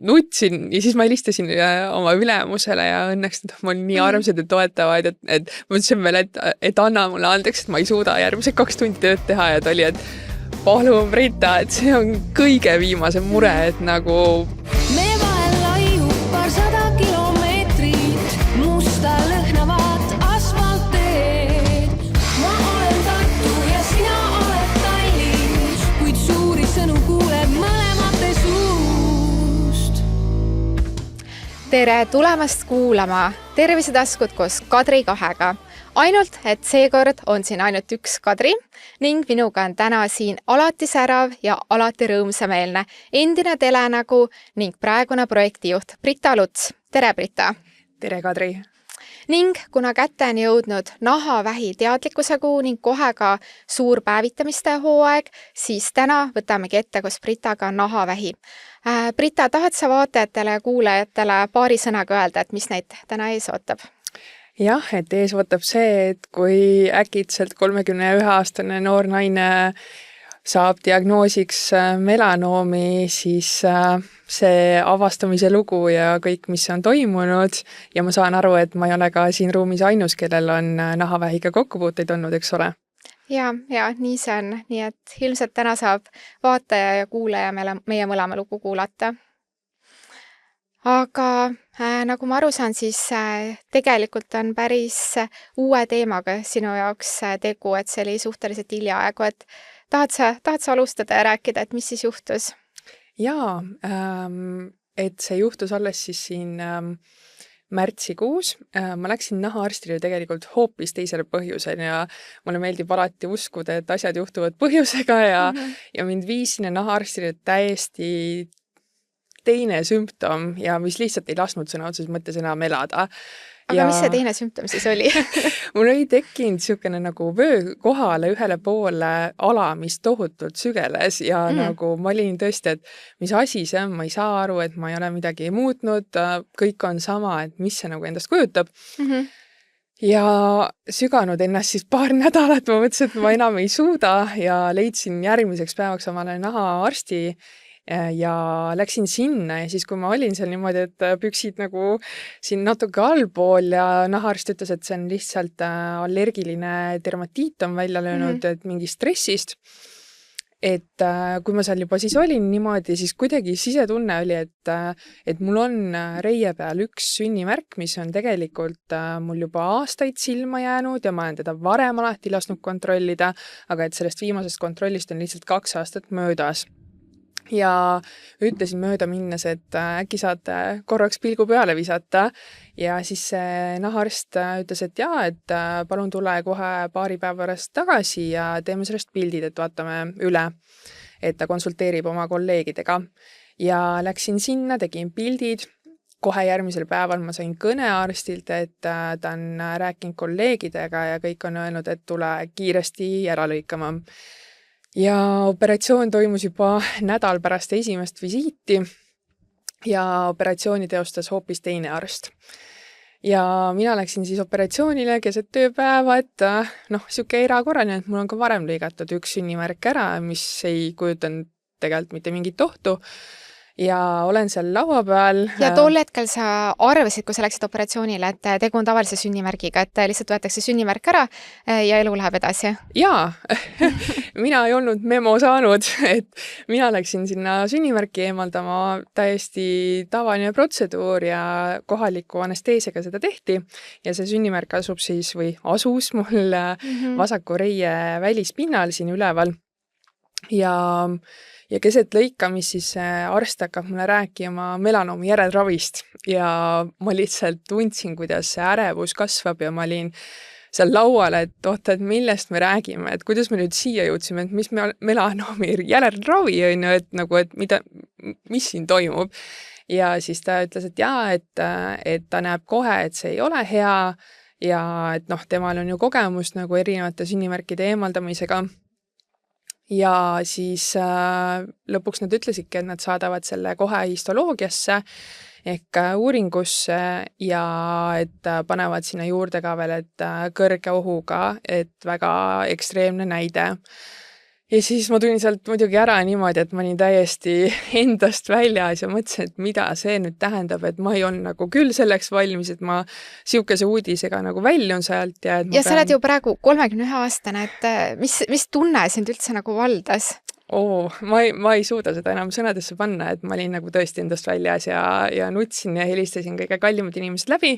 Nutsin ja siis ma helistasin oma ülemusele ja õnneks nad olid nii armsad ja toetavad, et ma ütlesin veel, et anna mulle andeks, et ma ei suuda järgmised 2 tundi tööd teha ja ta oli, et palun Brita, et see on kõige viimase mure, et nagu Meie vahel laiub 200 kilomeetrit musta lõhnavat asfaltteed. Ma olen Tartu ja sina oled Tallinn, kuid suuri sõnu kuuleb mõlemate suust. Tere tulemast kuulama Tervisetaskut koos Kadri Kahega. Ainult, et seekord on siin ainult üks Kadri ning minuga on täna siin alati särav ja alati rõõmsameelne endine telenägu ning praegune projektijuht Brita Luts. Tere, Brita! tere, Kadri! Ning kuna kätte on jõudnud nahavähi teadlikkuse kuu ning kohe ka suur päevitamiste hooaeg, siis täna võtamegi ette koos Britaga nahavähi. Brita, tahad sa vaatajatele ja kuulajatele paari sõnaga öelda, et mis neid täna ees ootab? Jah, et ees võtab see, et kui äkitselt 31-aastane noor naine saab diagnoosiks melanoomi, siis see avastamise lugu ja kõik, mis on toimunud ja ma saan aru, et ma ei ole ka siin ruumis ainus, kellel on nahavähiga kokkupuuteid olnud, eks ole? Ja, nii see on. Nii et ilmselt täna saab vaataja ja kuulaja meie mõlema lugu kuulata. Aga nagu ma aru saan, siis tegelikult on päris uue teemaga sinu jaoks tegu, et see oli suhteliselt hiljaaegu, et tahad sa alustada ja rääkida, et mis siis juhtus? Jaa, et see juhtus alles siis siin märtsikuus. Ma läksin nahaarstile tegelikult hoopis teisele põhjusel ja mulle meeldib alati uskuda, et asjad juhtuvad põhjusega ja mind viis sinna nahaarstile täiesti teine sümptom ja mis lihtsalt ei lasknud sõna otseses mõttes enam elada. Aga mis see teine sümptom siis oli? Mul oli tekkinud niisugune nagu vöö kohale ühele poole ala, mis tohutult sügeles ja nagu ma olin tõesti, et mis asi see on, ma ei saa aru, et ma ei ole midagi muutnud, kõik on sama, et mis see nagu endast kujutab. Ja süganud ennast siis paar nädalat, ma mõtlesin, et ma enam ei suuda ja leidsin järgmiseks päevaks omale nahaarsti ja läksin sinna ja siis, kui ma olin seal niimoodi, et püksid nagu siin natuke allpool ja nahaarst ütles, et see on lihtsalt allergiline dermatiit on välja löönud, et mingi stressist. Et kui ma seal juba siis olin niimoodi, siis kuidagi sisetunne oli, et mul on reie peal üks sünnimärk, mis on tegelikult mul juba aastaid silma jäänud ja ma olen teda varem alati lasknud kontrollida, aga et sellest viimasest kontrollist on lihtsalt 2 aastat möödas. Ja ütlesin mööda minnes, et äkki saate korraks pilgu peale visata ja siis see nahaarst ütles, et jaa, et palun tule kohe paari päeva pärast tagasi ja teeme sellest pildid, et vaatame üle, et ta konsulteerib oma kolleegidega. Ja läksin sinna, tegin pildid, kohe järgmisel päeval ma sain kõnearstilt, et ta on rääkinud kolleegidega ja kõik on öelnud, et tule kiiresti ära lõikama. Ja operatsioon toimus juba nädal pärast esimest visiiti ja operatsiooni teostas hoopis teine arst. Ja mina läksin siis operatsioonile keset tööpäeva, et siuke erakorraline, et mul on ka varem lõigatud üks sünnimärk ära, mis ei kujutanud tegelikult mitte mingit ohtu. Ja olen seal laua peal. Ja tol hetkel sa arvasid, kui sa läksid operatsioonile, et tegu on tavalise sünnimärgiga, et lihtsalt võetakse sünnimärk ära ja elu läheb edasi? Jaa, mina ei olnud memo saanud, et mina läksin sinna sünnimärki eemaldama täiesti tavaline protseduur ja kohaliku anesteesiaga seda tehti ja see sünnimärk asub siis või asus mul vasaku reie välispinnal siin üleval ja keset lõikamist siis arst hakkab mulle rääkima melanoomi järelravist ja ma lihtsalt tundsin, kuidas see ärevus kasvab ja ma olin seal lauale, et oota, et millest me räägime, et kuidas me nüüd siia jõudsime, et mis melanoomi järelravi on ju, et nagu, et mis siin toimub. Ja siis ta ütles, et jaa, et ta näeb kohe, et see ei ole hea ja et temal on ju kogemus nagu erinevate sünnimärkide eemaldamisega. Ja siis lõpuks nad ütlesidki, et nad saadavad selle kohe histoloogiasse ehk uuringusse ja et panevad sinna juurde ka veel, et kõrge ohuga, et väga ekstreemne näide. Ja siis ma tulin sealt muidugi ära niimoodi, et ma olin täiesti endast väljas ja mõtlesin, et mida see nüüd tähendab, et ma ei olnud nagu küll selleks valmis, et ma siukese uudisega nagu väljun sealt ja et ma Ja sa oled ju praegu 31-aastane, et mis tunne sind üldse nagu valdas? Ma ei suuda seda enam sõnadesse panna, et ma olin nagu tõesti endast väljas ja nutsin ja helistasin kõige kallimad inimesed läbi,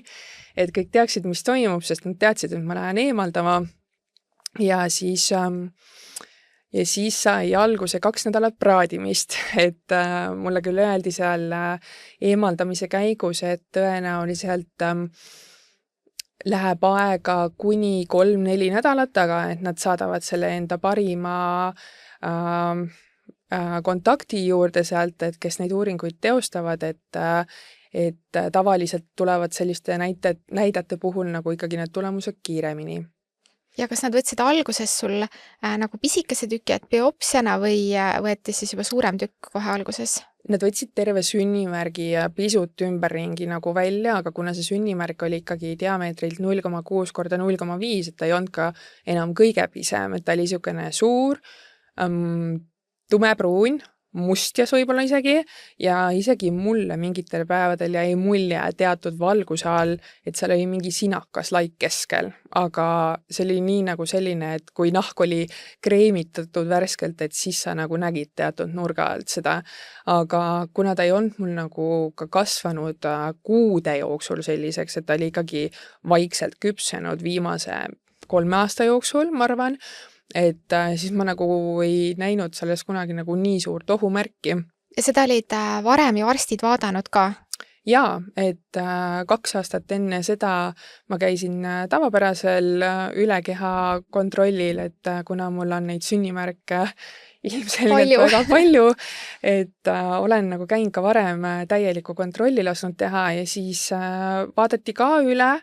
et kõik teaksid, mis toimub, sest nad teadsid, et ma lähen eemaldama. Ja siis sai alguse 2 nädalat praadimist, et mulle küll öeldi seal eemaldamise käigus, et tõenäoliselt läheb aega kuni 3-4 nädalat, aga et nad saadavad selle enda parima kontakti juurde sealt, et kes neid uuringuid teostavad, et tavaliselt tulevad selliste näidete puhul nagu ikkagi need tulemused kiiremini. Ja kas nad võtsid alguses sul nagu pisikese tüki, et biopsiana või võeti siis juba suurem tükk kohe alguses? Nad võtsid terve sünnimärgi ja pisut ümberringi nagu välja, aga kuna see sünnimärk oli ikkagi diameetrilt 0,6 korda 0,5, et ta ei olnud ka enam kõige pisem, et ta oli niisugune suur, tumepruun, mustjas võib-olla isegi, ja isegi mulle mingitel päevadel jäi mulje teatud valguse all, et seal oli mingi sinakas laik keskel, aga see oli nii nagu selline, et kui nahk oli kreemitatud värskelt, et siis sa nagu nägid teatud nurga alt seda, aga kuna ta ei olnud mul nagu ka kasvanud kuude jooksul selliseks, et ta oli ikkagi vaikselt küpsenud viimase 3 aasta jooksul, ma arvan, et siis ma nagu ei näinud selles kunagi nagu nii suurt ohumärki. Ja seda olid varem ju arstid vaadanud ka? Jaa, et 2 aastat enne seda ma käisin tavapärasel ülekeha kontrollil, et kuna mul on neid sünnimärke ilmselgelt väga palju, et olen nagu käinud ka varem täieliku kontrolli lasknud teha ja siis vaadati ka üle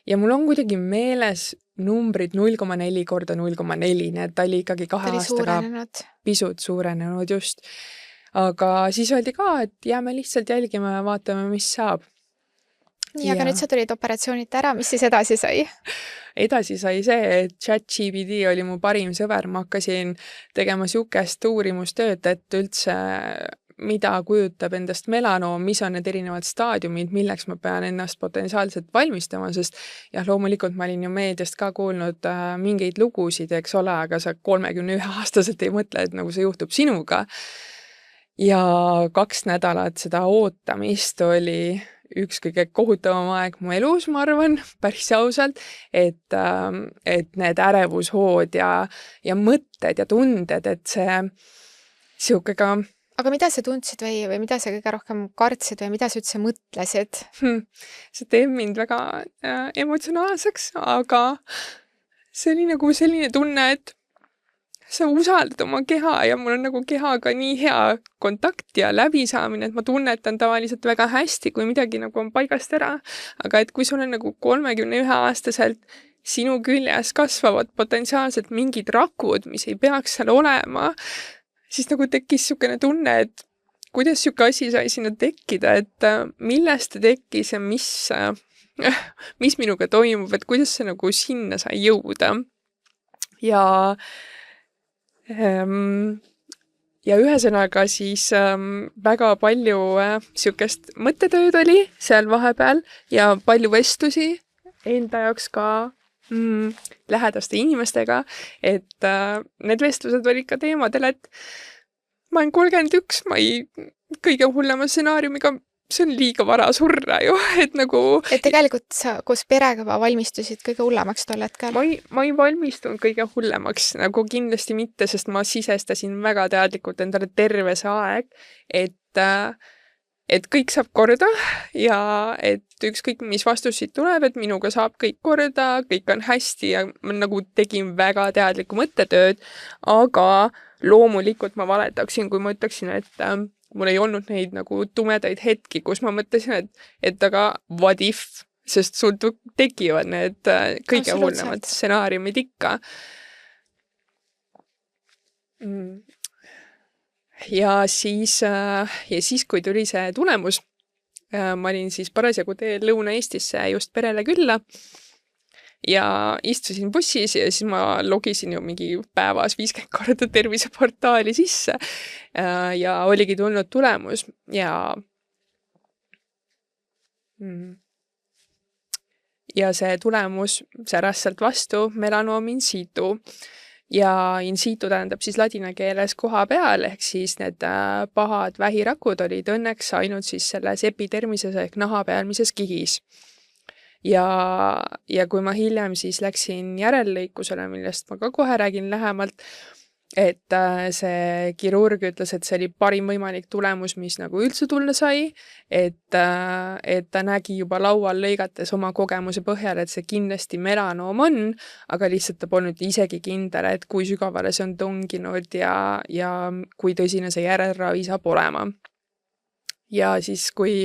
ja mul on kuidagi meeles numbrid 0,4 korda 0,4, nii et ta oli ikkagi 2 aastaga pisut suurenenud just. Aga siis öeldi ka, et jääme lihtsalt jälgima ja vaatame, mis saab. Nii, aga nüüd sa tulid operatsioonita ära, mis siis edasi sai? Edasi sai see, et ChatGPT oli mu parim sõber, ma hakkasin tegema siukest uurimustööd, et üldse mida kujutab endast melanoom, mis on need erinevad staadiumid, milleks ma pean ennast potentsiaalselt valmistama, sest jah, loomulikult ma olin ju meediast ka kuulnud mingeid lugusid, eks ole, aga sa 31-aastaselt ei mõtle, et nagu see juhtub sinuga. Ja 2 nädalat seda ootamist oli üks kõige kohutavam aeg mu elus, ma arvan, päris ausalt, et need ärevushood ja mõtted ja tunded, et see siukega. Aga mida sa tundsid või mida sa kõige rohkem kartsid või mida sa üldse mõtlesid? See teeb mind väga emotsionaalseks, aga see oli nagu selline tunne, et sa usaldad oma keha ja mul on nagu kehaga nii hea kontakt ja läbisaamine, et ma tunnetan tavaliselt väga hästi, kui midagi nagu on paigast ära. Aga et kui sul on nagu 31-aastaselt sinu küljes kasvavad potentsiaalselt mingid rakud, mis ei peaks seal olema, siis nagu tekkis siukene tunne, et kuidas siuke asi sai sinna tekkida, et millest ta tekkis ja mis minuga toimub, et kuidas see nagu sinna sai jõuda. Ja ühesõnaga siis väga palju siukest mõttetööd oli seal vahepeal ja palju vestlusi enda jaoks ka lähedaste inimestega, et need vestlused olid ka teemadel, et ma olen 31, ma kõige hullema stsenaariumiga, see on liiga vara surra ju, et nagu. Et tegelikult sa koos perega valmistusid kõige hullemaks tol hetkel? Ma ei valmistunud kõige hullemaks, nagu kindlasti mitte, sest ma sisestasin väga teadlikult endale terve see aeg, et kõik saab korda ja et ükskõik, mis vastus siit tuleb, et minuga saab kõik korda, kõik on hästi ja ma nagu tegin väga teadlikku mõttetööd, aga loomulikult ma valetaksin, kui ma ütleksin, et mul ei olnud neid nagu tumedaid hetki, kus ma mõtlesin, et aga what if, sest sul tekivad need kõige hullemad stsenaariumid ikka. Ja siis, kui tuli see tulemus, ma olin siis parasjagu teel Lõuna-Eestisse just perele külla ja istusin bussis ja siis ma logisin ju mingi päevas 50 korda terviseportaali sisse ja oligi tulnud tulemus ja see tulemus säras sealt vastu melanoom in situ. Ja in situ tähendab siis ladina keeles koha peal, ehk siis need pahad vähirakud olid õnneks ainult siis selles epidermises ehk naha pealmises kihis. Ja kui ma hiljem siis läksin järellõikusele, millest ma ka kohe räägin lähemalt, et see kirurg ütles, et see oli parim võimalik tulemus, mis nagu üldse tulla sai, et ta nägi juba laual lõigates oma kogemuse põhjal, et see kindlasti melanoom on, aga lihtsalt ta polnud isegi kindel, et kui sügavale see on tunginud ja kui tõsine see järelravi saab olema. Ja siis, kui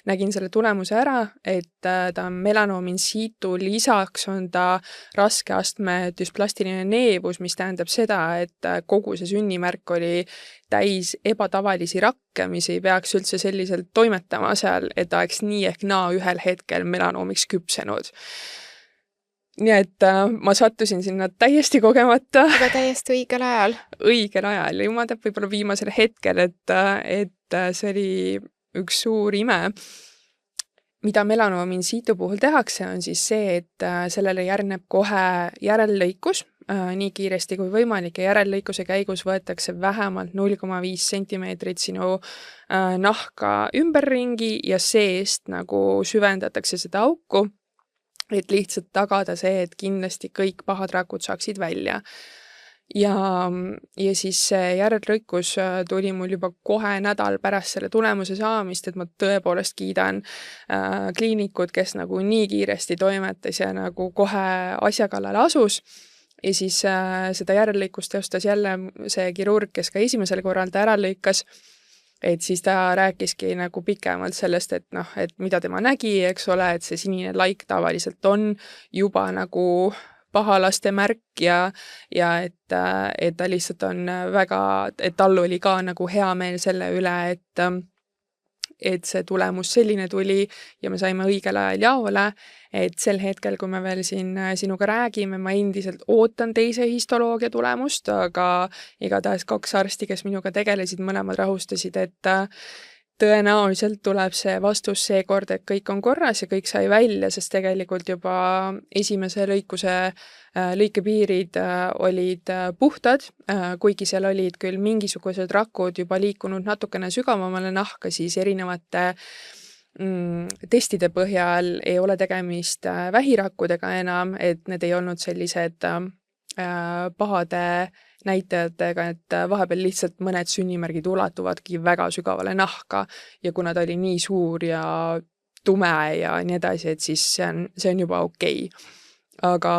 nägin selle tulemuse ära, et ta on melanoom in situ, lisaks on ta raske astme dysplastiline neevus, mis tähendab seda, et kogu see sünnimärk oli täis ebatavalisi rakke, mis ei peaks üldse selliselt toimetama seal, et ta oleks nii ehk naa ühel hetkel melanoomiks küpsenud. Nii et ma sattusin sinna täiesti kogemata. Aga täiesti õigel ajal. Õigel ajal. Ja ma teab võib-olla viimasel hetkel, et see oli üks suur ime. Mida melanoom in situ puhul tehakse, on siis see, et sellele järgneb kohe järellõikus, nii kiiresti kui võimalik, ja järellõikuse käigus võetakse vähemalt 0,5 sentimeetrit sinu nahka ümberringi ja seest nagu süvendatakse seda auku, et lihtsalt tagada see, et kindlasti kõik pahad rakud saaksid välja. Ja siis see järellõikus tuli mul juba kohe nädal pärast selle tulemuse saamist, et ma tõepoolest kiidan kliinikud, kes nagu nii kiiresti toimetas ja nagu kohe asja kallale asus. Ja siis seda järellõikust teostas jälle see kirurg, kes ka esimesel korral ta ära lõikas. Et siis ta rääkiski nagu pikemalt sellest, et mida tema nägi, eks ole, et see sinine laik tavaliselt on juba nagu pahalaste märk ja et ta lihtsalt on väga, et tal oli ka nagu hea meel selle üle, et see tulemus selline tuli ja me saime õigel ajal jaole, et sel hetkel, kui me veel siin sinuga räägime, ma endiselt ootan teise histoloogia tulemust, aga igatahes 2 arsti, kes minuga tegelesid, mõlemad rahustasid, et tõenäoliselt tuleb see vastus seekord, et kõik on korras ja kõik sai välja, sest tegelikult juba esimese lõikepiirid olid puhtad, kuigi seal olid küll mingisugused rakud juba liikunud natukene sügavamale nahka, siis erinevate testide põhjal ei ole tegemist vähirakkudega enam, et need ei olnud sellised pahade näitajatega, et vahepeal lihtsalt mõned sünnimärgid ulatuvadki väga sügavale nahka ja kuna ta oli nii suur ja tume ja nii edasi, et siis see on juba okei. Aga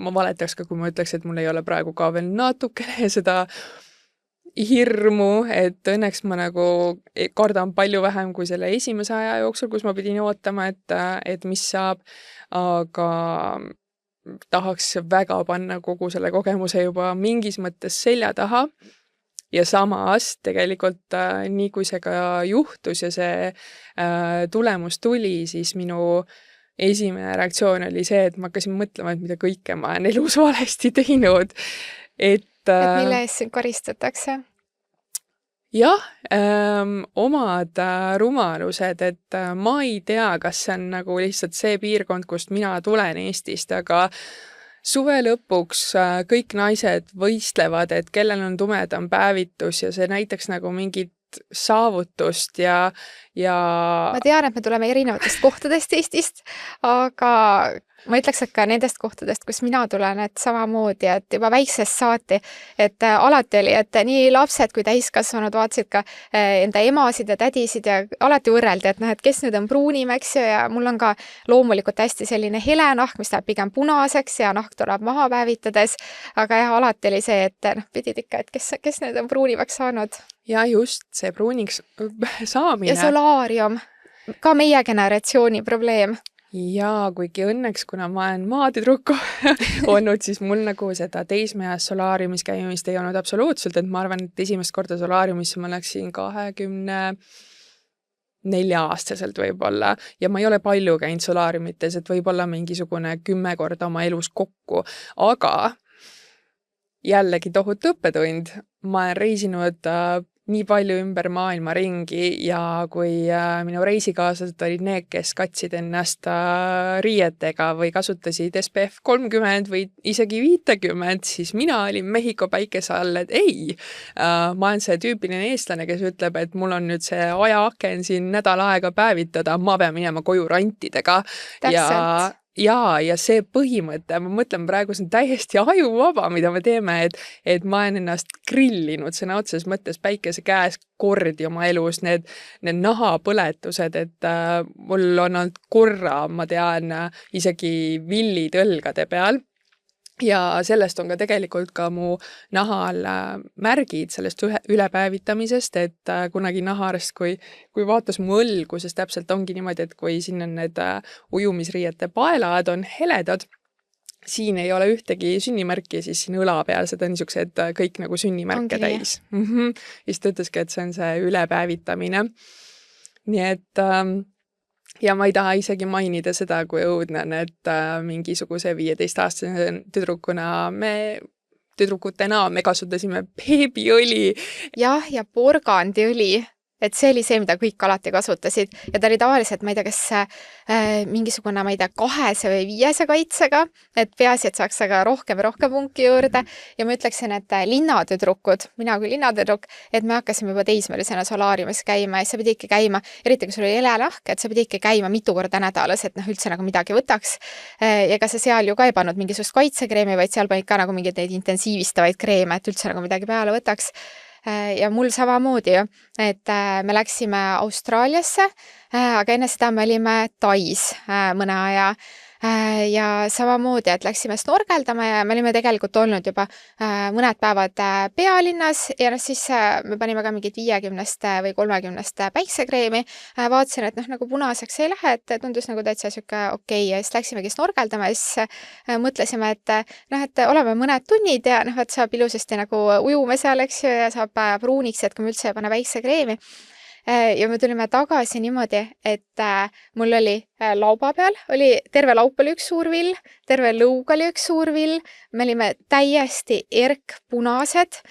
ma valetaks ka, kui ma ütleks, et mul ei ole praegu ka veel natukene seda hirmu, et õnneks ma nagu kardan palju vähem kui selle esimese aja jooksul, kus ma pidin ootama, et mis saab, aga tahaks väga panna kogu selle kogemuse juba mingis mõttes selja taha ja samas tegelikult nii kui see ka juhtus ja see tulemus tuli, siis minu esimene reaktsioon oli see, et ma hakkasin mõtlema, et mida kõike ma olen elus valesti teinud. Et mille eest sind karistatakse? Jah, omad rumalused, et ma ei tea, kas see on nagu lihtsalt see piirkond, kust mina tulen Eestist, aga suve lõpuks kõik naised võistlevad, et kellel on tumedam päevitus ja see näiteks nagu mingit saavutust ja ma tean, et me tuleme erinevatest kohtadest Eestist, aga ma ütleks, et ka nendest kohtadest, kus mina tulen, et samamoodi, et juba väiksest saati, et alati oli, et nii lapsed kui täiskasvanud vaatasid ka enda emasid ja tädisid ja alati võrreldi, et kes nüüd on pruunim, eks ju, ja mul on ka loomulikult hästi selline hele nahk, mis läheb pigem punaseks ja nahk tuleb maha päevitades, aga jah, alati oli see, et pidid ikka, et kes nüüd on pruunimaks saanud. Ja just see pruuniks saamine. Ja solaarium, ka meie generatsiooni probleem. Ja kuigi õnneks, kuna ma olen maatüdruku olnud, siis mul nagu seda teismeas solaariumis käimist ei olnud absoluutselt, et ma arvan, et esimest korda solaariumisse ma läksin 23 4-aastaselt võib-olla ja ma ei ole palju käinud solaariumites, et võib-olla mingisugune 10 korda oma elus kokku, aga jällegi tohutu õppetund. Ma olen reisinud nii palju ümber maailma ringi ja kui minu reisikaaslased olid need, kes katsid ennast riietega või kasutasid SPF 30 või isegi 50, siis mina olin Mehhiko päikese all, et ei, ma olen see tüüpiline eestlane, kes ütleb, et mul on nüüd see ajaaken siin nädal aega päevitada, ma pean minema koju rantidega. Täpselt. Ja see põhimõte, ma mõtlen praegu, see on täiesti ajuvaba, mida me teeme, et ma olen ennast grillinud sõna otseses mõttes päikese käes kordi oma elus, need nahapõletused, et mul on olnud korra, ma tean, isegi villid õlgade peal. Ja sellest on ka tegelikult ka mu nahal märgid sellest ülepäevitamisest, et kunagi nahaarst, kui vaatas mu õlgu, sest täpselt ongi niimoodi, et kui siin on need ujumisriiete paelad on heledad, siin ei ole ühtegi sünnimärki, siis siin õla peal seda niisugused kõik nagu sünnimärke Ongi täis. Siis ta ütleski, et see on see ülepäevitamine. Nii et ja ma ei taha isegi mainida seda, kui õudne on, et mingisuguse 15-aastase tüdrukutena me kasutasime beebiõli. Jah, ja porgandiõli. Et see oli see, mida kõik alati kasutasid. Ja ta oli tavaliselt, ma ei tea, kas mingisugune, ma ei tea, 2 või 5 kaitsega, et peaasi, et saaks aga rohkem punki juurde. Ja ma ütleksin, et linnatüdrukud, mina kui linnatüdruk, et me hakkasime juba teismelisena solaariumis käima ja sa pidi ikka käima, eriti kui sul oli helenahk, et sa pidi ikka käima mitu korda nädalas, et üldse nagu midagi võtaks. Ja ega sa seal ju ka ei pannud mingisugust kaitsekreemi, vaid seal panid ka nagu mingeid neid intensiivistavaid kreeme, et üldse nagu midagi peale võtaks. Ja mul samamoodi ju, et me läksime Austraaliasse, aga enne seda me olime Tais mõne aja ja samamoodi, et läksime snorgeldama ja me olime tegelikult olnud juba mõned päevad pealinnas ja siis me panime ka mingit 50 või 30 päiksekreemi. Vaatasin, et nagu punaseks ei lähe, et tundus nagu täitsa siuke okei ja siis läksimegi snorgeldama ja siis mõtlesime, et oleme mõned tunnid ja et saab ilusasti nagu ujume seal, eks ju, ja saab pruuniks, et kui me üldse ei pane päiksekreemi. Ja me tulime tagasi niimoodi, et mul oli lauba peal, terve laup oli üks suur vill, terve lõug oli üks suur vill, me olime täiesti erkpunased,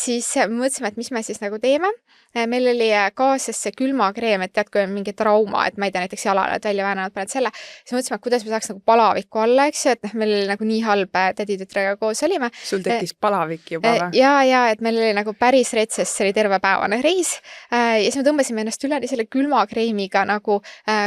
siis mõtlesime, et mis me siis nagu teeme. Meil oli kaasas see külmakreem, et tead, kui on mingi trauma, et ma ei tea, näiteks jalale välja väänanud, paned selle, siis mõtlesime, et kuidas me saaks nagu palaviku alla, eks ju, et meil oli nagu nii halb täditütrega koos olime. Sul tekkis palavik juba või? Ja, et meil oli nagu päris retses, see oli terve päevane reis ja siis me tõmbasime ennast üle selle külmakreemiga nagu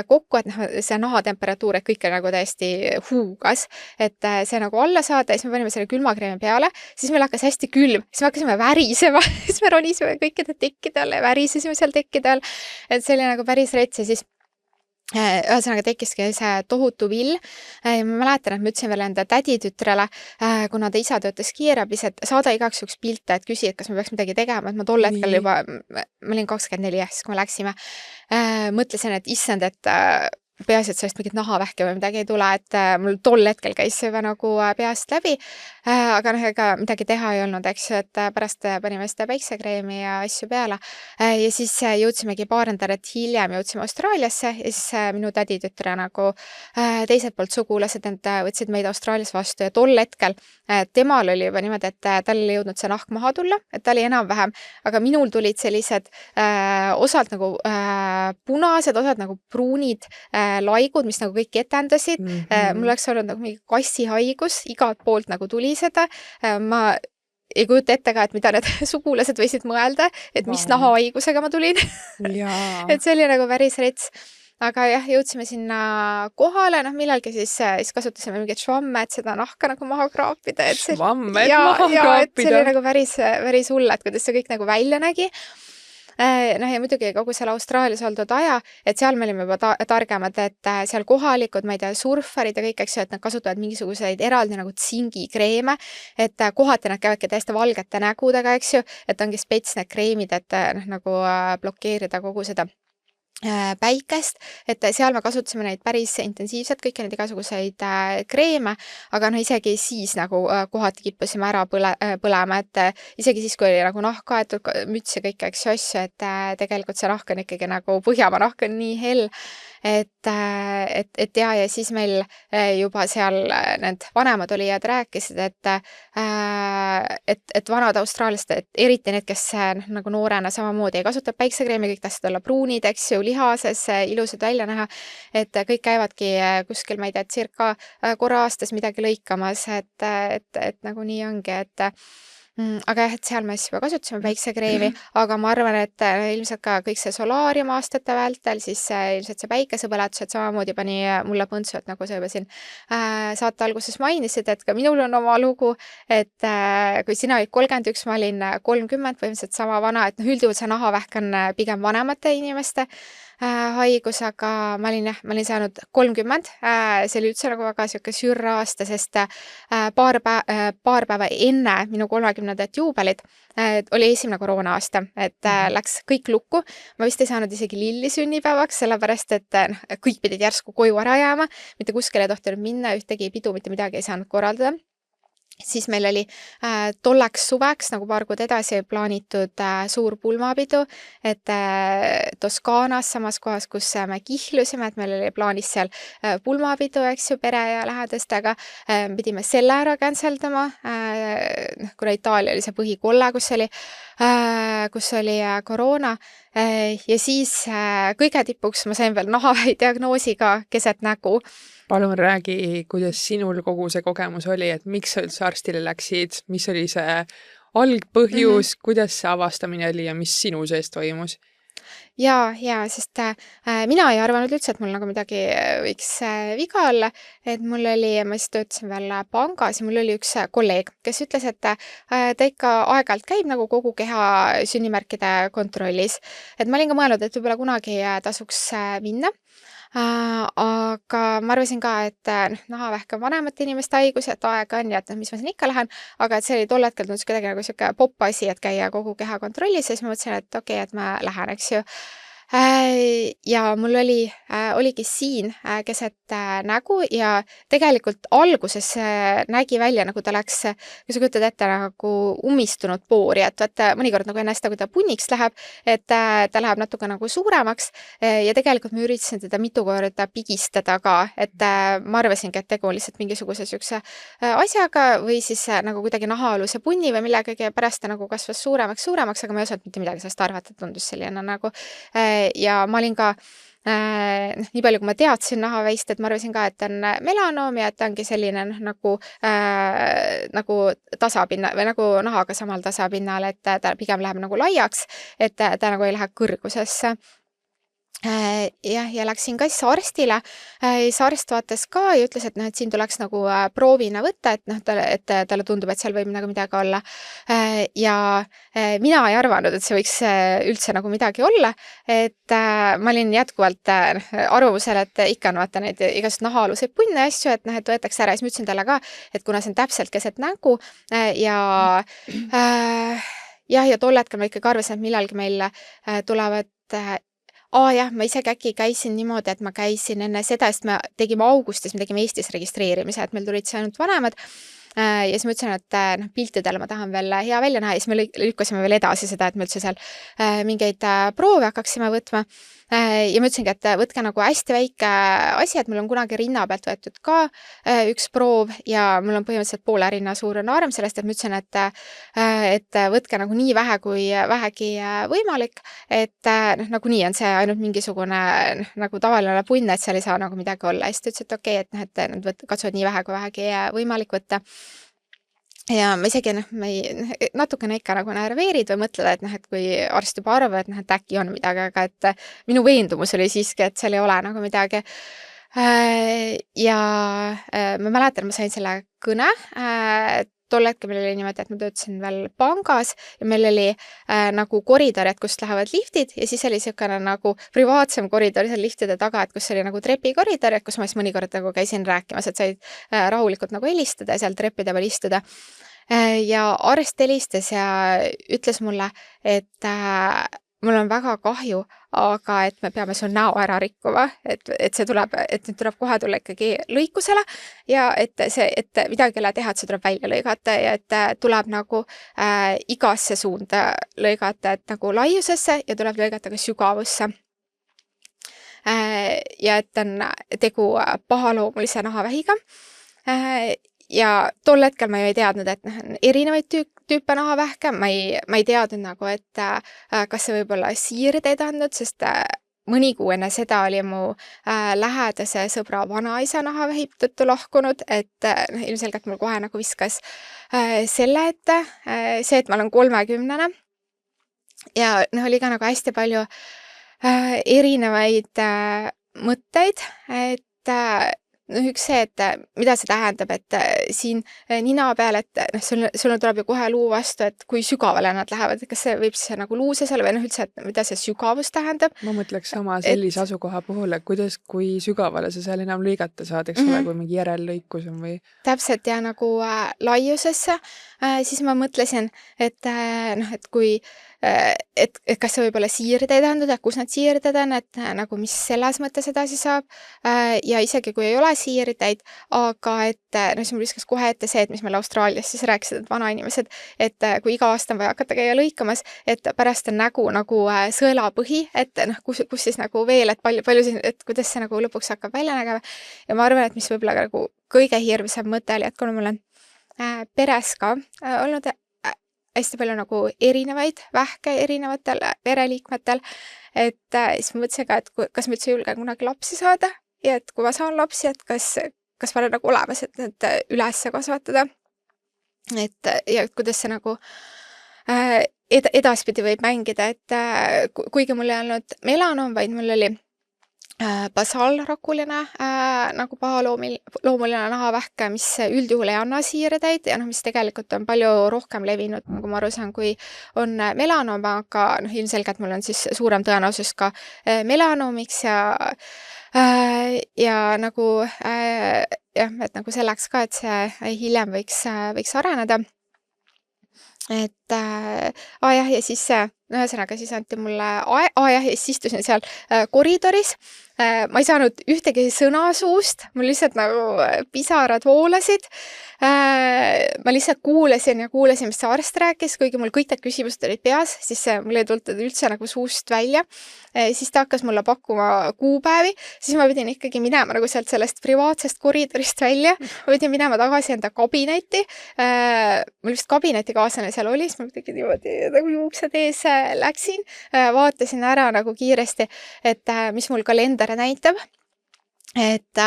kokku, et see nahatemperatuur, et kõik nagu täiesti huugas, et see nagu alla saada ja siis me panime selle külmakreemi peale, siis meil hakkas hästi külm, siis me hakkasime värisema, siis me ronisime kõikide tekkide alla ja värisesime seal tekkide all, et see oli nagu päris rets ja siis ühesõnaga tekkiski see tohutu vill. Ma mäletan, et ma ütlesin veel enda täditütrele, kuna ta isa töötas kiirabis, et saada igaks üks pilte, et küsi, et kas me peaks midagi tegema, et ma tol hetkel juba, ma olin 24, siis kui me läksime, mõtlesin, et issand, et peaasi, et sellest mingit nahavähki või midagi ei tule, et mul tol hetkel käis juba nagu peast läbi, aga ega midagi teha ei olnud, eks, et pärast panime seda päiksekreemi ja asju peale ja siis jõudsimegi paar nädalat hiljem, jõudsime Austraaliasse ja siis minu täditütre nagu teiselt poolt sugulased, et võtsid meid Austraalias vastu ja tol hetkel temal oli juba niimoodi, et tal oli jõudnud see nahk maha tulla, et ta oli enam-vähem, aga minul tulid sellised osad nagu punased, osad nagu pruunid laigud, mis nagu kõik etendasid. Mul oleks olnud nagu mingi kassihaigus, igalt poolt nagu tuli seda. Ma ei kujuta ette ka, et mida need sugulased võisid mõelda, et mis nahahaigusega ma tulin. Et see oli nagu päris rets. Aga jah, jõudsime sinna kohale, millalgi siis kasutasime mingit švamme, et seda nahka nagu maha kraapida. Švamme, et maha kraapida? Et see oli nagu päris hull, et kuidas see kõik nagu välja nägi. Ja muidugi kogu seal Austraalias oldud aja, et seal me olime juba targemad, et seal kohalikud, ma ei tea, surfarid ja kõik, eks ju, et nad kasutavad mingisuguseid eraldi nagu tsingikreeme, et kohati nad käivadki täiesti valgete nägudega, eks ju, et ongi spets need kreemid, et nagu blokeerida kogu seda päikest, et seal me kasutasime neid päris intensiivselt, kõiki neid igasuguseid kreeme, aga no isegi siis nagu kohati kippusime ära põlema, et isegi siis, kui oli nagu nahk kaetud, müts ja kõike asju, et tegelikult see nahk on ikkagi nagu Põhjamaa nahk on nii hell, et ja siis meil juba seal need vanemad olijad rääkisid, et vanad austraallased, et eriti need, kes nagu noorena samamoodi ei kasuta päiksekreemi, kõik tahtsid olla pruunid, eks ju, lihases, ilusad välja näha, et kõik käivadki kuskil, ma ei tea, circa korra aastas midagi lõikamas, et nagu nii ongi, aga jah, et seal me siis juba kasutasime päiksekreemi, aga ma arvan, et ilmselt ka kõik see solaarium aastate vältel, siis ilmselt see päikesepõletus, et samamoodi pani mulle põntsu, et nagu sa juba siin saate alguses mainisid, et ka minul on oma lugu, et kui sina olid 31, ma olin 30, põhimõtteliselt sama vana, et üldjuhul see nahavähk on pigem vanemate inimeste haigus, aga ma olin saanud 30, see oli üldse nagu väga siuke sürraasta, sest paar päeva enne minu 30. juubelit oli esimene koroona-aasta, et läks kõik lukku. Ma vist ei saanud isegi lilli sünnipäevaks, sellepärast, et kõik pidid järsku koju ära jääma, mitte kuskile ei tohtinud minna, ühtegi pidu, mitte midagi ei saanud korraldada. Siis meil oli tolleks suveks, nagu paar kuud edasi plaanitud suur pulmapidu, et Toskaanas, samas kohas, kus me kihlusime, et meil oli plaanis seal pulmapidu, eks ju, pere ja lähedastega, pidime selle ära canceldama, kuna Itaalia oli see põhikolle, kus oli koroona, ja siis kõige tipuks ma sain veel nahavähi diagnoosiga keset nägu. Palun räägi, kuidas sinul kogu see kogemus oli, et miks sa üldse arstile läksid, mis oli see algpõhjus, kuidas see avastamine oli ja mis sinu sees toimus? Ja, sest mina ei arvanud üldse, et mul nagu midagi võiks viga olla, et mul oli, ma siis töötasin veel pangas ja mul oli üks kolleeg, kes ütles, et ta ikka aeg-ajalt käib nagu kogu keha sünnimärkide kontrollis. Et ma olin ka mõelnud, et võib-olla kunagi tasuks minna. Aga ma arvasin ka, et nahavähk on vanemate inimeste haigus, et aega on ja et mis ma siin ikka lähen, aga et see oli tol hetkel tundus kuidagi nagu siuke popp asi, et käia kogu keha kontrollis ja siis ma mõtlesin, et okei, et ma lähen, eks ju. Ja mul oligi siin keset nägu ja tegelikult alguses nägi välja, nagu ta läks, kui sa kujutad ette, nagu ummistunud poori, et mõnikord nagu enne seda, kui ta punniks läheb, et ta läheb natuke nagu suuremaks ja tegelikult ma üritasin teda mitu korda pigistada ka, et ma arvasingi, et tegu on lihtsalt mingisuguse siukse asjaga või siis nagu kuidagi nahaaluse punni või millegagi ja pärast ta nagu kasvas suuremaks, aga ma ei osanud mitte midagi sellest arvata, et tundus selline nagu ja ma olin ka nii palju, kui ma teadsin nahaväist, et ma arvasin ka, et on melanoom ja et ta ongi selline nagu tasapinna või nagu nahaga samal tasapinnal, et ta pigem läheb nagu laiaks, et ta nagu ei lähe kõrgusesse. Ja läksin ka siis arstile, siis arst vaatas ka ja ütles, et siin tuleks nagu proovina võtta, et talle tundub, et seal võib nagu midagi olla. Ja mina ei arvanud, et see võiks üldse nagu midagi olla, et ma olin jätkuvalt arvamusel, et ikka on vaata neid igasugused nahaaluseid punne asju, et võetakse ära ja siis ma ütlesin talle ka, et kuna see on täpselt keset nägu ja tol hetkel ma ikkagi arvasin, et millalgi meil tulevad jah, ma isegi äkki käisin niimoodi, et ma käisin enne seda, sest me tegime augustis, me tegime Eestis registreerimise, et meil tulid see ainult vanemad ja siis ma ütlesin, et piltidele ma tahan veel hea välja näha ja siis me lükkasime veel edasi seda, et me üldse seal mingeid proove hakkaksime võtma ja ma ütlesingi, et võtke nagu hästi väike asi, et mul on kunagi rinna pealt võetud ka üks proov ja mul on põhimõtteliselt poole rinna suur naarm sellest, et ma ütlesin, et võtke nagu nii vähe kui vähegi võimalik, et nagunii on see ainult mingisugune nagu tavaline punn, et seal ei saa nagu midagi olla. Ja siis ta ütles, et okei, et nad katsuvad nii vähe kui vähegi võimalik võtta. Ja ma isegi natukene ikka nagu närveerid või mõtled, et kui arst juba arvab, et äkki on midagi, aga et minu veendumus oli siiski, et seal ei ole nagu midagi. Ja ma mäletan, ma sain selle kõne, tol hetkel meil oli niimoodi, et ma töötasin veel pangas ja meil oli nagu koridorid, kust lähevad liftid ja siis oli siukene nagu privaatsem koridor seal liftide taga, et kus oli nagu trepikoridor, et kus ma siis mõnikord nagu käisin rääkimas, et said rahulikult nagu helistada ja seal treppide peal istuda. Ja arst helistas ja ütles mulle, et mul on väga kahju, aga et me peame su näo ära rikkuma, et see tuleb, et nüüd tuleb kohe tulla ikkagi lõikusele ja et midagi ei ole teha, et see tuleb välja lõigata ja et tuleb nagu igasse suunda lõigata, et nagu laiusesse ja tuleb lõigata ka sügavusse. Ja et on tegu pahaloomulise nahavähiga. Ja tol hetkel ma ju ei teadnud, et on erinevaid tüüpe nahavähke, ma ei teadnud nagu, et kas see võib olla siirdeid andnud, sest mõni kuu enne seda oli mu lähedase sõbra vanaisa nahavähi tõttu lahkunud, et ilmselgelt mul kohe nagu viskas selle ette, see, et ma olen 30 ja oli ka nagu hästi palju erinevaid mõtteid, et üks see, et mida see tähendab, et siin nina peal, et sul tuleb ju kohe luu vastu, et kui sügavale nad lähevad, kas see võib siis nagu luusesel või üldse, et mida see sügavus tähendab. Ma mõtleks sama sellise asukoha puhul, et kui sügavale sa seal enam lõigata saad, eks ole, kui mingi järellõikus on või... Täpselt ja nagu laiusesse, siis ma mõtlesin, et kui et kas see võib olla siirdeid andnud, et kus nad siirded on, et nagu mis selles mõttes edasi saab ja isegi kui ei ole siirdeid, aga et siis mul viskas kohe ette see, et mis meil Austraalias siis rääkisid, et vanainimesed, et kui iga aasta on vaja hakata käia lõikamas, et pärast on nägu nagu sõelapõhi, et kus siis nagu veel, et palju siis, et kuidas see nagu lõpuks hakkab välja nägema ja ma arvan, et mis võib-olla nagu kõige hirmsam mõte oli, et kuna mul on peres ka olnud hästi palju nagu erinevaid vähke erinevatel pereliikmetel, et siis ma mõtlesin ka, et kas ma üldse julgen kunagi lapsi saada ja et kui ma saan lapsi, et kas ma olen nagu olemas, et need üles kasvatada. Et ja kuidas see nagu edaspidi võib mängida, et kuigi mul ei olnud melanoom, vaid mul oli basaalrakuline nagu pahaloomuline nahavähk, mis üldjuhul ei anna siirdeid ja mis tegelikult on palju rohkem levinud, nagu ma aru saan, kui on melanoom, aga ilmselgelt mul on siis suurem tõenäosus ka melanoomiks ja nagu et nagu selleks ka, et see hiljem võiks areneda. Et jah, ja siis ühesõnaga siis anti mulle ja siis istusin seal koridoris. Ma ei saanud ühtegi sõna suust, mul lihtsalt nagu pisarad voolasid. Ma lihtsalt kuulasin, mis see arst rääkis, kuigi mul kõik need küsimused olid peas, siis mul ei tulnud üldse nagu suust välja. Siis ta hakkas mulle pakkuma kuupäevi, siis ma pidin ikkagi minema nagu sealt sellest privaatsest koridorist välja. Ma pidin minema tagasi enda kabinetti. Mul vist kabinetikaaslane seal oli, siis ma kuidagi niimoodi nagu juuksed ees läksin, vaatasin ära nagu kiiresti, et mis mul kalender näitab, et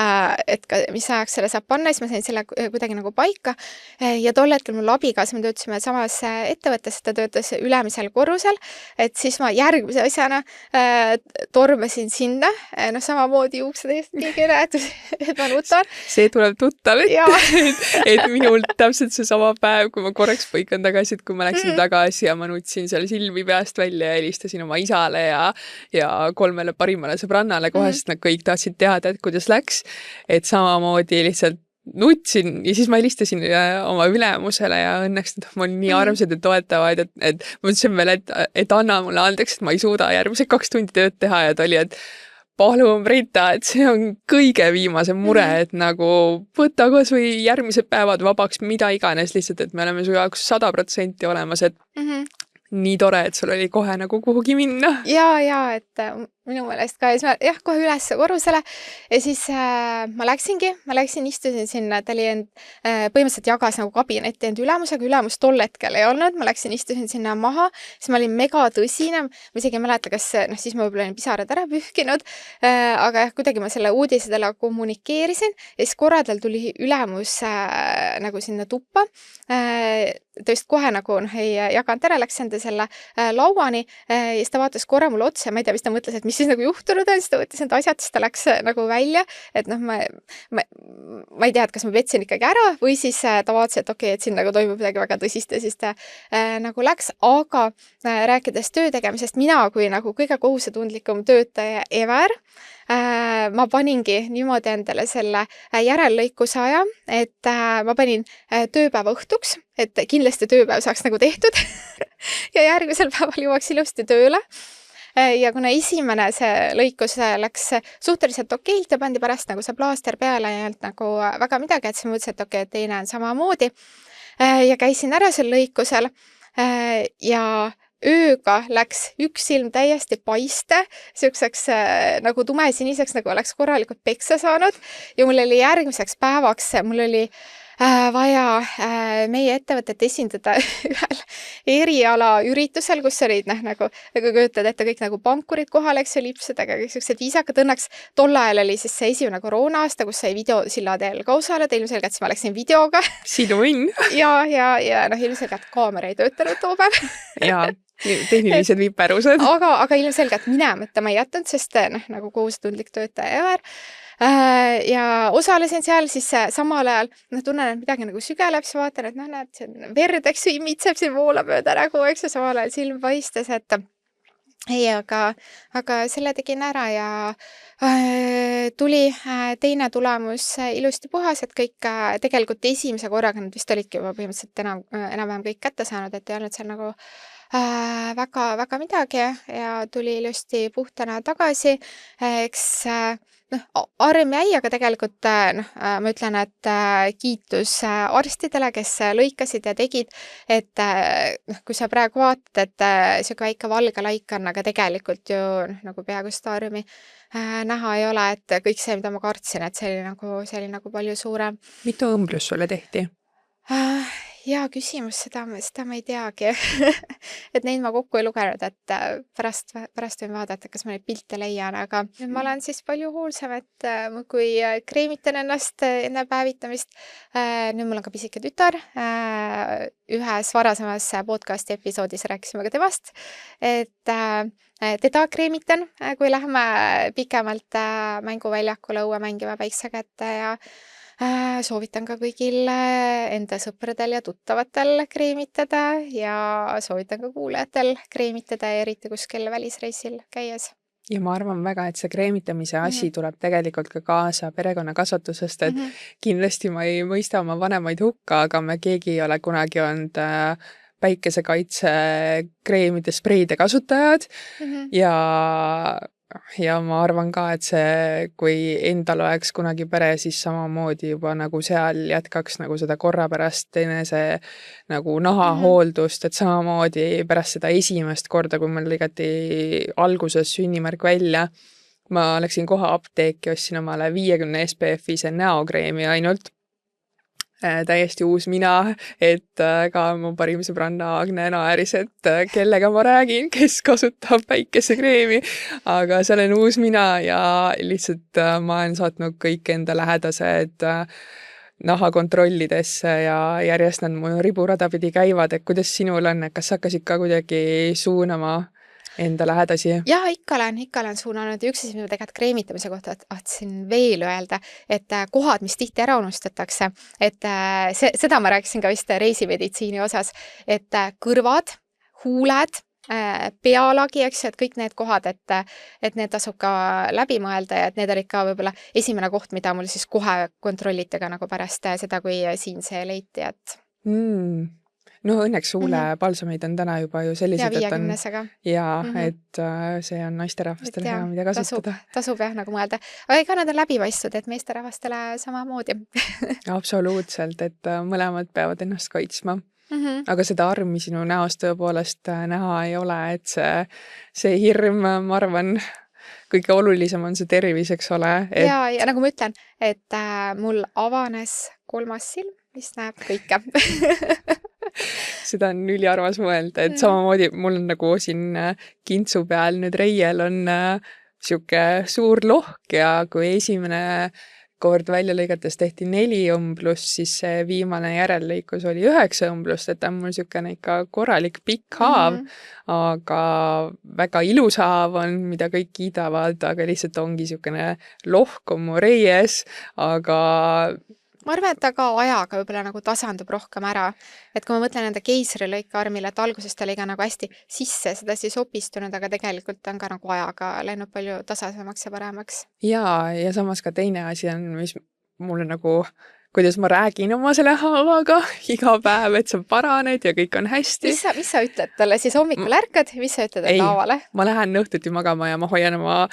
mis ajaks selle saab panna, siis ma sain selle kuidagi nagu paika ja tol hetkel mul abigaas, me töötasime samas ettevõttes, ta töötas ülemisel korrusel, et siis ma järgmise asjana tormasin sinna, samamoodi juuksed eest keegi näed, et ma nutan. See tuleb tuttav, et minul täpselt see sama päev, kui ma korraks põikan tagasi, et kui ma läksin tagasi ja ma nutsin seal silmi peast välja ja helistasin oma isale ja 3 parimale sõbrannale kohe, sest nad kõik tahtsid teada, et kuidas läks, et samamoodi lihtsalt nutsin ja siis ma helistasin oma ülemusele ja õnneks nad on nii armsad ja toetavad, et ma ütlesin veel, et anna mulle andeks, et ma ei suuda järgmised 2 tundi tööd teha ja ta oli, et palun, Brita, et see on kõige viimase mure, et nagu võta kas või järgmised päevad vabaks, mida iganes lihtsalt, et me oleme su jaoks 100% olemas, et nii tore, et sul oli kohe nagu kuhugi minna. Ja, et minu meelest ka, ja kohe üles korrusele ja siis ma läksin, istusin sinna, ta oli põhimõtteliselt jagas nagu kabinetti end ülemusega, ülemus tol hetkel ei olnud, ma istusin sinna maha, siis ma olin mega tõsine, ma isegi ei mäleta, kas siis ma võib-olla olin pisarad ära pühkinud, aga kuidagi ma selle uudisedele kommunikeerisin ja siis korradel tuli ülemus nagu sinna tuppa, ta just kohe nagu ei jaganud ära, läks enda selle lauani ja siis ta vaatas korra mulle otsa, ma ei tea, mis ta mõtles, et mis siis nagu juhtunud on, siis ta võttis need asjad, siis ta läks nagu välja, et ma ei tea, et kas ma petsin ikkagi ära või siis ta vaatas, et okei, et siin nagu toimub midagi väga tõsist ja siis ta nagu läks, aga rääkides töö tegemisest, mina kui nagu kõige kohusetundlikum töötaja ever, ma paningi niimoodi endale selle järellõikuse aja, et ma panin tööpäeva õhtuks, et kindlasti tööpäev saaks nagu tehtud ja järgmisel päeval jõuaks ilusti tööle. ja kuna esimene see lõikus läks suhteliselt okeilt ja pandi pärast nagu see plaaster peale ja ei olnud nagu väga midagi, et siis mõtlesin, et okei, et teine on samamoodi. Ja käisin ära seal lõikusel ja ööga läks üks silm täiesti paiste, siukseks nagu tumesiniseks, nagu oleks korralikult peksa saanud ja mul oli järgmiseks päevaks, mul oli vaja meie ettevõtet esindada ühel erialaüritusel, kus olid nagu kujutad ette kõik nagu pankurid kohal, eks ju, lipsudega, kõik siuksed viisakad. Õnneks tol ajal oli siis see esimene koroona-aasta, kus sai videosilla teel ka osaleda, ilmselgelt siis ma läksin videoga. Sinu õnn. ja ilmselgelt kaamera ei töötanud too päev. Ja tehnilised viperused. Aga ilmselgelt minemata ma ei jätnud, sest nagu kohusetundlik töötaja jäär. Ja osalesin seal siis samal ajal, tunnen, et midagi nagu sügeleb, siis vaatan, et näed, verd, eks ju, imitseb siin voolab mööda nägu, eks ju, samal ajal silm paistes, et ei, aga selle tegin ära ja tuli teine tulemus ilusti puhas, et kõik tegelikult esimese korraga nad vist olidki juba põhimõtteliselt enam-vähem kõik kätte saanud, et ei olnud seal nagu väga midagi ja tuli ilusti puhtana tagasi. Eks arm jäi, aga tegelikult ma ütlen, et kiitus arstidele, kes lõikasid ja tegid, et kui sa praegu vaatad, et siuke väike valge laik on, aga tegelikult ju nagu peaaegu seda armi näha ei ole, et kõik see, mida ma kartsin, et see oli nagu palju suurem. Mitu õmblus sulle tehti? Hea küsimus, seda ma ei teagi. Et neid ma kokku ei lugenud, et pärast võin vaadata, kas ma neid pilte leian, aga nüüd ma olen siis palju hoolsam, et kui kreemitan ennast enne päevitamist. Nüüd mul on ka pisike tütar. Ühes varasemas podcasti episoodis rääkisime ka temast, et teda kreemitan, kui lähme pikemalt mänguväljakule õue mängima päikse kätte ja soovitan ka kõigil enda sõpradel ja tuttavatel kreemitada ja soovitan ka kuulajatel kreemitada ja eriti kuskil välisreisil käies. Ja ma arvan väga, et see kreemitamise asi tuleb tegelikult ka kaasa perekonnakasvatusest, et kindlasti ma ei mõista oma vanemaid hukka, aga me keegi ei ole kunagi olnud päikesekaitse kreemide, spreide kasutajad ja ma arvan ka, et see, kui endal oleks kunagi pere, siis samamoodi juba nagu seal jätkaks nagu seda korra pärast enese nagu nahahooldust, et samamoodi pärast seda esimest korda, kui mul lõigati alguses sünnimärk välja, ma läksin kohe apteeki, ostsin omale 50 SPF-ise näokreemi ainult. Täiesti uus mina, et ka mu parim sõbranna Agne naeris, et kellega ma räägin, kes kasutab päikesekreemi, aga see olen uus mina ja lihtsalt ma olen saatnud kõik enda lähedased nahakontrollidesse ja järjest nad mu riburada pidi käivad, et kuidas sinul on, et kas hakkasid ka kuidagi suunama enda lähedasi? Ja ikka olen suunanud ja üks asi, mida tegelikult kreemitamise kohta tahtsin veel öelda, et kohad, mis tihti ära unustatakse, et seda ma rääkisin ka vist reisimeditsiini osas, et kõrvad, huuled, pealagi, eks, et kõik need kohad, et need tasub ka läbi mõelda ja et need olid ka võib-olla esimene koht, mida mul siis kohe kontrolliti ka nagu pärast seda, kui siin see leiti, et No õnneks huulepalsamid on täna juba ju sellised, ja 50-sega. Et see on naisterahvastele hea, mida kasutada. Tasub jah nagu mõelda. Aga ega nad on läbipaistvad, et meesterahvastele samamoodi. Absoluutselt, et mõlemad peavad ennast kaitsma. Aga seda armi sinu näost tõepoolest näha ei ole, et see hirm, ma arvan, kõige olulisem on see tervis, eks ole. Ja nagu ma ütlen, et mul avanes 3. silm, mis näeb kõike. Seda on üliarvas mõelda, et samamoodi mul on nagu siin kintsu peal nüüd reiel on siuke suur lohk ja kui esimene kord välja lõigates tehti 4 õmblust, siis see viimane järellõikus oli 9 õmblust, et on mul siukene ikka korralik pikk haav, aga väga ilus haav on, mida kõik kiidavad, aga lihtsalt ongi siukene lohk on mu reies, aga ma arvan, et ta ka ajaga võib-olla nagu tasandub rohkem ära. Et kui ma mõtlen enda keisrilõike armile, et alguses ta oli ka nagu hästi sisse seda siis opistunud, aga tegelikult on ka nagu ajaga läinud palju tasasemaks ja paremaks. Ja samas ka teine asi on, mis mulle nagu kuidas ma räägin oma selle haavaga iga päev, et sa paraned ja kõik on hästi. Mis sa ütled talle siis hommikul ärkad, mis sa ütled enda haavale? Ma lähen õhtuti magama ja ma hoian oma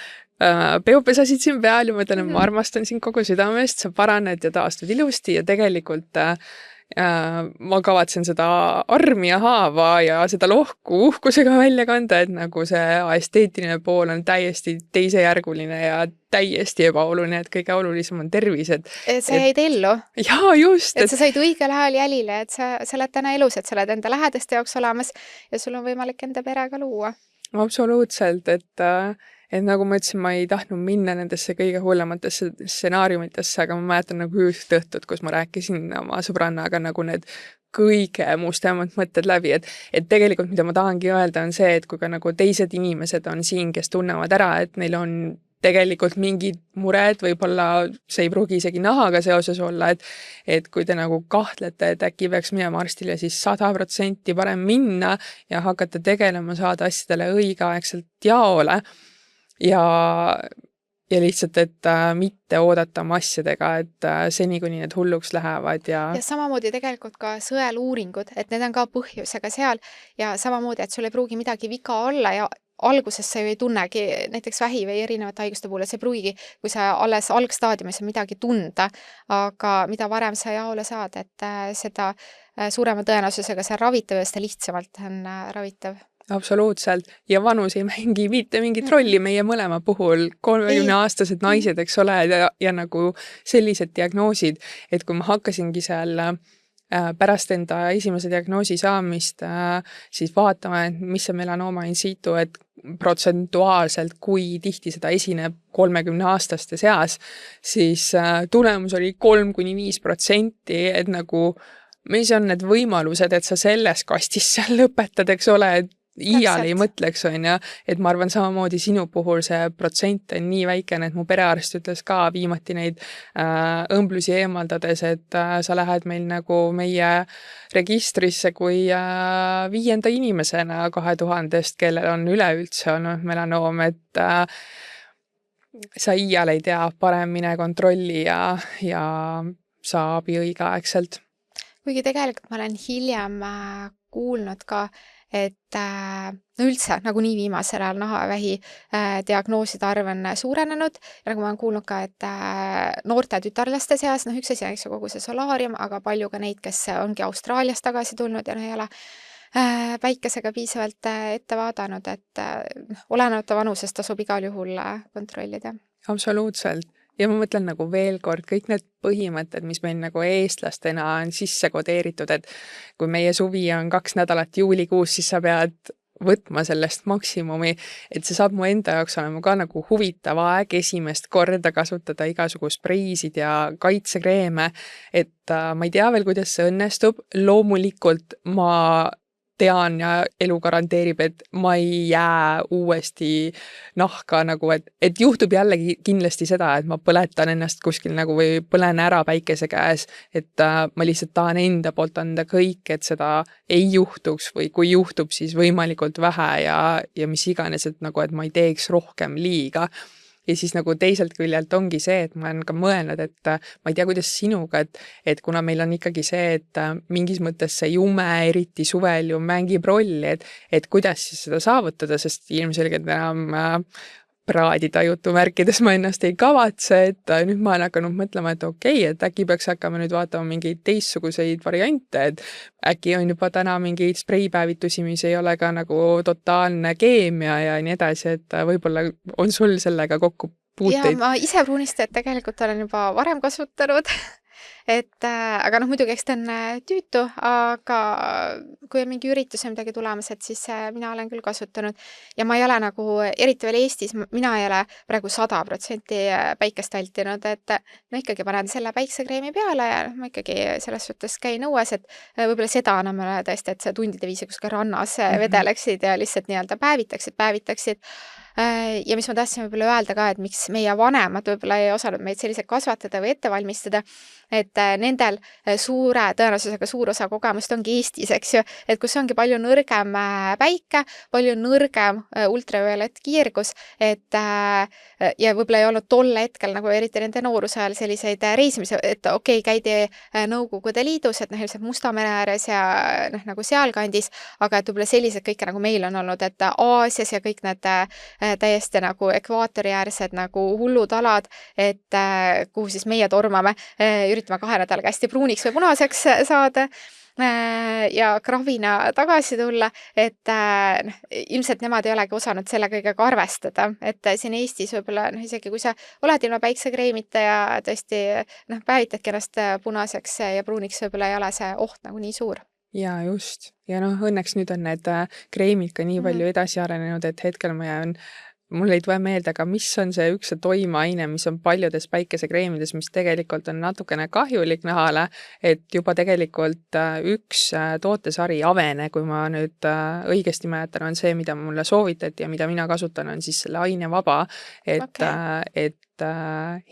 peopesasid siin peal ja ma ütlen, et ma armastan sind kogu südamest, sa paraned ja taastud ilusti ja tegelikult ma kavatsen seda armi ja haava ja seda lohku uhkusega välja kanda, et nagu see esteetiline pool on täiesti teisejärguline ja täiesti ebaoluline, et kõige olulisem on tervis. Sa jäid ellu. Jaa, just. Et sa said õigel ajal jälile, et sa oled täna elus, et sa oled enda lähedaste jaoks olemas ja sul on võimalik enda perega luua. Absoluutselt, et nagu ma ütlesin, ma ei tahtnud minna nendesse kõige hullematesse stsenaariumitesse, aga ma mäletan nagu just õhtut, kus ma rääkisin oma sõbrannaga nagu need kõige mustemad mõtted läbi, et tegelikult mida ma tahangi öelda on see, et kui ka nagu teised inimesed on siin, kes tunnevad ära, et neil on tegelikult mingid mured, võib-olla see ei pruugi isegi nahaga seoses olla, et kui te nagu kahtlete, et äkki peaks minema arstile, siis 100% parem minna ja hakata tegelema, saada asjadele õigeaegselt jaole ja lihtsalt, et mitte oodata oma asjadega, et seni, kuni need hulluks lähevad ja samamoodi tegelikult ka sõeluuringud, et need on ka põhjusega seal ja samamoodi, et sul ei pruugi midagi viga olla ja alguses sa ju ei tunnegi näiteks vähi või erinevate haiguste puhul, et see pruugigi, kui sa alles algstaadiumis on midagi tunda, aga mida varem sa jaole saad, et seda suurema tõenäosusega see ravitav ja seda lihtsamalt on ravitav. Absoluutselt. Ja vanus ei mängi mitte mingit rolli meie mõlema puhul, 30-aastased naised, eks ole, ja nagu sellised diagnoosid, et kui ma hakkasingi seal pärast enda esimese diagnoosi saamist siis vaatama, et mis on melanooma in situ, et protsentuaalselt, kui tihti seda esineb 30-aastaste seas, siis tulemus oli 3-5%, et nagu mis on need võimalused, et sa selles kastis seal lõpetad, eks ole, et iial ei mõtleks, on ja, et ma arvan samamoodi sinu puhul see protsent on nii väikene, et mu perearst ütles ka viimati neid õmblusi eemaldades, et sa lähed meil nagu meie registrisse kui 5. inimesena 2000-st, kellel on üleüldse olnud melanoom, et sa iial ei tea, parem mine kontrolli ja saa abi õigeaegselt. Kuigi tegelikult ma olen hiljem kuulnud ka, et üldse nagu nii viimasel ajal nahavähi diagnooside arv on suurenenud ja nagu ma olen kuulnud ka, et noorte tütarlaste seas, üks asi on kogu see solaarium, aga palju ka neid, kes ongi Austraalias tagasi tulnud ja ei ole päikesega piisavalt ette vaadanud, et olenemata vanusest tasub igal juhul kontrollida. Absoluutselt. Ja ma mõtlen nagu veel kord, kõik need põhimõtted, mis meil nagu eestlastena on sisse kodeeritud, et kui meie suvi on 2 nädalat juulikuus, siis sa pead võtma sellest maksimumi, et see saab mu enda jaoks olema ka nagu huvitav aeg esimest korda kasutada igasugust spreisid ja kaitsekreeme, et ma ei tea veel, kuidas see õnnestub. Loomulikult ma tean ja elu garanteerib, et ma ei jää uuesti nahka nagu, et juhtub jällegi kindlasti seda, et ma põletan ennast kuskil nagu või põlen ära päikese käes, et ma lihtsalt tahan enda poolt anda kõik, et seda ei juhtuks või kui juhtub, siis võimalikult vähe ja mis iganes, et nagu, et ma ei teeks rohkem liiga. Ja siis nagu teiselt küljelt ongi see, et ma olen ka mõelnud, et ma ei tea, kuidas sinuga, et kuna meil on ikkagi see, et mingis mõttes see jume, eriti suvel ju mängib rolli, et kuidas siis seda saavutada, sest ilmselgelt enam praadida jutumärkides ma ennast ei kavatse, et nüüd ma olen hakanud mõtlema, et okei, et äkki peaks hakkama nüüd vaatama mingeid teistsuguseid variante, et äkki on juba täna mingeid spreipäevitusi, mis ei ole ka nagu totaalne keemia ja nii edasi, et võib-olla on sul sellega kokku puuteid. Ja ma ise pruunistajat tegelikult olen juba varem kasutanud, aga muidugi eks ta on tüütu, aga kui on mingi üritus ja midagi tulemas, et siis mina olen küll kasutanud ja ma ei ole nagu, eriti veel Eestis, mina ei ole praegu 100% päikest vältinud, et ikkagi panen selle päiksekreemi peale ja ma ikkagi selles suhtes käin õues, et võib-olla seda enam tõesti, et see tundide viisi kuskil rannas vedeleksid ja lihtsalt nii-öelda päevitaksid. Ja mis ma tahtsin võib-olla öelda ka, et miks meie vanemad võib-olla ei osanud meid selliselt kasvatada või ette valmistada, et nendel suure tõenäosusega suur osa kogemust ongi Eestis, eks ju, et kus ongi palju nõrgem päike, palju nõrgem ultraviolett kiirgus, et ja võib-olla ei olnud tol hetkel nagu eriti nende nooruse ajal selliseid reisimisi, et okei, käidi Nõukogude Liidus, et ilmselt Musta mere ääres ja nagu sealkandis, aga et võib-olla sellised kõike nagu meil on olnud, et Aasias ja kõik need täiesti nagu ekvaatoriäärsed nagu hullud alad, et kuhu siis meie tormame, üritame 2 nädalaga hästi pruuniks või punaseks saada ja kravina tagasi tulla, et ilmselt nemad ei olegi osanud selle kõigega arvestada, et siin Eestis võib-olla isegi kui sa oled ilma päiksekreemita ja tõesti päevitadki ennast punaseks ja pruuniks, võib-olla ei ole see oht nagu nii suur. Ja just. Ja õnneks nüüd on need kreemid ka nii palju edasi arenenud, et hetkel mul ei tule meelde, aga mis on see üks toimeaine, mis on paljudes päikesekreemides, mis tegelikult on natukene kahjulik nahale, et juba tegelikult üks tootesari Avene, kui ma nüüd õigesti mäletan, on see, mida mulle soovitati ja mida mina kasutan, on siis selle ainevaba, et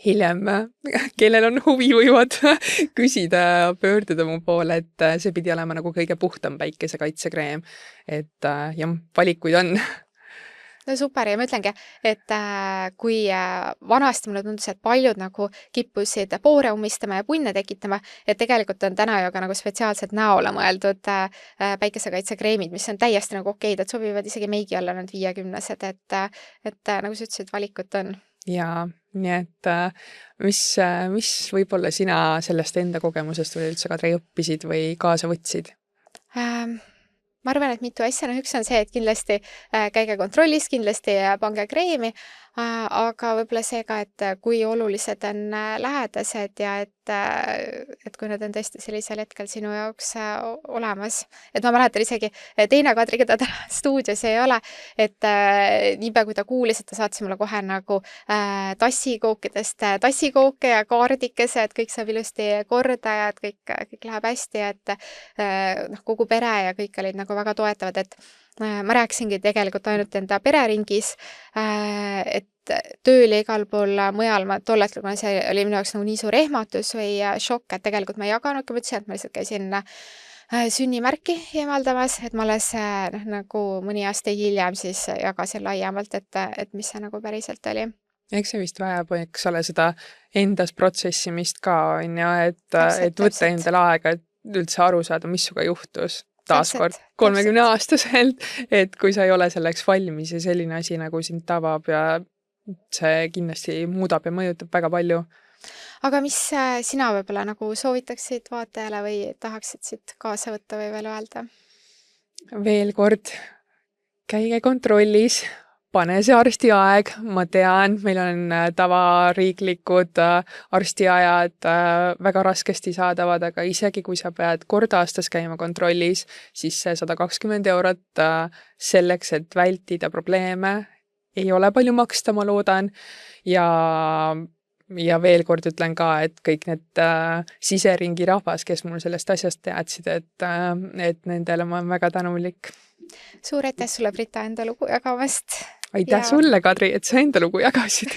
hiljem, kellel on huvi, võivad küsida ja pöörduda mu poole, et see pidi olema nagu kõige puhtam päikesekaitsekreem, et jah, valikuid on. No super, ja ma ütlengi, et kui vanasti mulle tundus, et paljud nagu kippusid poore umistama ja punne tekitama, et tegelikult on täna ju ka nagu spetsiaalselt näole mõeldud päikesekaitsekreemid, mis on täiesti nagu okeid, et sobivad isegi meigi alla need 50-sed, et nagu sa ütlesid, valikut on. Ja nii et mis võib-olla sina sellest enda kogemusest või üldse Kadri õppisid või kaasa võtsid? Ma arvan, et mitu asja, üks on see, et kindlasti käige kontrollis, kindlasti pange kreemi, aga võib-olla see ka, et kui olulised on lähedased ja et kui nad on tõesti sellisel hetkel sinu jaoks olemas. Et ma mäletan isegi teine Kadri, keda ta stuudios ei ole, et niipea kui ta kuulis, et ta saatis mulle kohe nagu tassikookidest tassikooke ja kaardikese, et kõik saab ilusti korda ja et kõik läheb hästi, et kogu pere ja kõik olid nagu väga toetavad, et ma rääkisingi tegelikult ainult enda pereringis, et tööl ja igal pool mujal ma tol hetkel, kuna see oli minu jaoks nagu nii suur ehmatus või šokk, et tegelikult ma ei jaganudki, ma ütlesin, et ma lihtsalt käisin sünnimärki eemaldamas, et ma alles nagu mõni aasta hiljem siis jagasin laiemalt, et mis see nagu päriselt oli. Eks see vist vajab, eks ole, seda endas protsessimist ka, et võtta endale aega, et üldse aru saada, mis suga juhtus. Taaskord 30-aastaselt, et kui sa ei ole selleks valmis ja selline asi nagu sind tabab ja see kindlasti muudab ja mõjutab väga palju. Aga mis sina võib-olla nagu soovitaksid vaatajale või tahaksid siit kaasa võtta või veel öelda? Veel kord, käige kontrollis, pane see arstiaeg, ma tean, meil on tavariiklikud arstiajad väga raskesti saadavad, aga isegi kui sa pead kord aastas käima kontrollis, siis see 120 eurot selleks, et vältida probleeme, ei ole palju maksta, ma loodan, ja veel kord ütlen ka, et kõik need siseringi rahvas, kes mul sellest asjast teadsid, et nendele ma olen väga tänulik. Suur aitäh sulle, Brita, enda lugu jagamast! Aitäh sulle, Kadri, et sa enda lugu jagasid.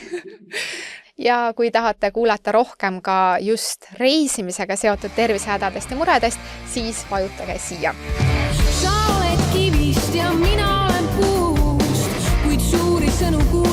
Ja kui tahate kuulata rohkem ka just reisimisega seotud tervisehädadest ja muredest, siis vajutage siia. Sa oled kivist ja mina olen puust, kuid suuri sõnu kuuled.